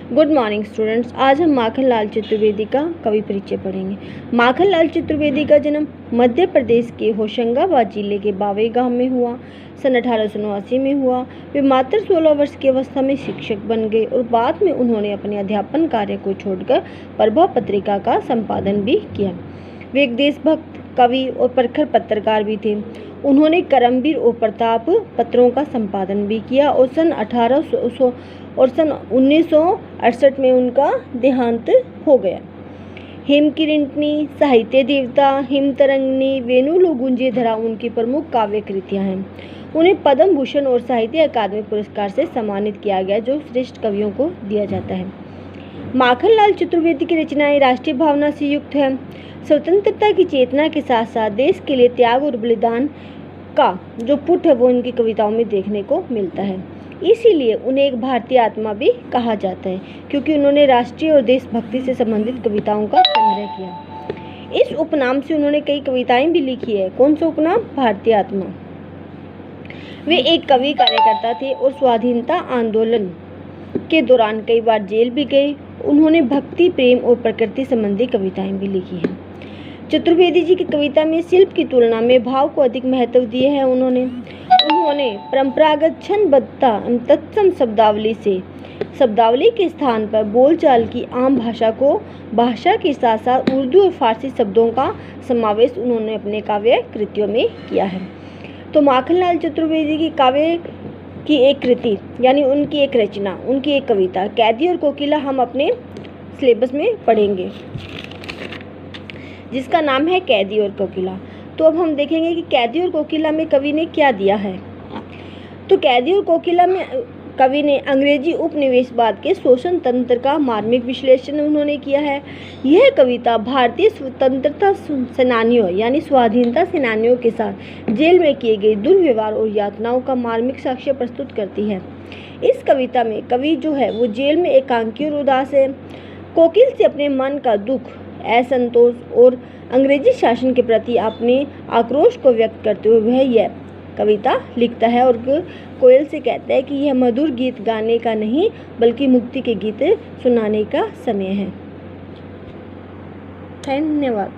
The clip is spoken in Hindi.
Good morning students. आज हम माखनलाल चतुर्वेदी का कवि परिचय पढ़ेंगे। माखनलाल चतुर्वेदी का जन्म मध्य प्रदेश के होशंगाबाद जिले के बावे गांव में हुआ। सन 1889 में हुआ। वे मात्र 16 वर्ष की अवस्था में शिक्षक बन गए और बाद में उन्होंने अपने अध्यापन कार्य को छोड़कर प्रभा पत्रिका का संपादन भी किया। वे एक देशभक्त, कवि और प्रखर पत्रकार भी थे। उन्होंने करमवीर और प्रताप पत्रों का संपादन भी किया और सन 1968 में उनका देहांत हो गया। हेमकिरीटिनी, साहित्य देवता, हिमतरंगिणी, वेणुलो गूंजे धरा उनकी प्रमुख काव्य कृतियाँ हैं। उन्हें पद्म भूषण और साहित्य अकादमी पुरस्कार से सम्मानित किया गया, जो श्रेष्ठ कवियों को दिया जाता है। माखनलाल चतुर्वेदी की रचनाएं राष्ट्रीय भावना से युक्त है। स्वतंत्रता की चेतना के साथ साथ देश के लिए त्याग और बलिदान का जो पुट है वो इनकी कविताओं में देखने को मिलता है। इसीलिए उन्हें एक भारतीय आत्मा भी कहा जाता है, क्योंकि उन्होंने राष्ट्रीय और देशभक्ति से संबंधित कविताओं का संग्रह किया। इस उपनाम से उन्होंने कई कविताएं भी लिखी है। कौन सा उपनाम? भारतीय आत्मा। वे एक कवि, कार्यकर्ता थे और स्वाधीनता आंदोलन के दौरान कई बार जेल भी गए। उन्होंने भक्ति, प्रेम और प्रकृति संबंधी कविताएं भी लिखी हैं। चतुर्वेदी जी की कविता में शिल्प की तुलना में भाव को अधिक महत्व दिए हैं। उन्होंने परंपरागत छंदबद्धता तत्सम शब्दावली के स्थान पर बोलचाल की आम भाषा के साथ साथ उर्दू और फारसी शब्दों का समावेश उन्होंने अपने काव्य कृतियों में किया है। तो माखनलाल चतुर्वेदी की काव्य की एक कृति यानी उनकी एक रचना, उनकी एक कविता कैदी और कोकिला हम अपने सिलेबस में पढ़ेंगे, जिसका नाम है कैदी और कोकिला। तो अब हम देखेंगे कि कैदी और कोकिला में कवि ने क्या दिया है। तो कैदी और कोकिला में कवि ने अंग्रेजी उपनिवेशवाद के शोषण तंत्र का मार्मिक विश्लेषण उन्होंने किया है। यह कविता भारतीय स्वतंत्रता सेनानियों यानी स्वाधीनता सेनानियों के साथ जेल में किए गए दुर्व्यवहार और यातनाओं का मार्मिक साक्ष्य प्रस्तुत करती है। इस कविता में कवि जो है वो जेल में एकांकी और उदास है। कोकिल से अपने मन का दुख, असंतोष और अंग्रेजी शासन के प्रति अपने आक्रोश को व्यक्त करते हुए वह यह कविता लिखता है और कोयल से कहता है कि यह मधुर गीत गाने का नहीं बल्कि मुक्ति के गीत सुनाने का समय है। धन्यवाद।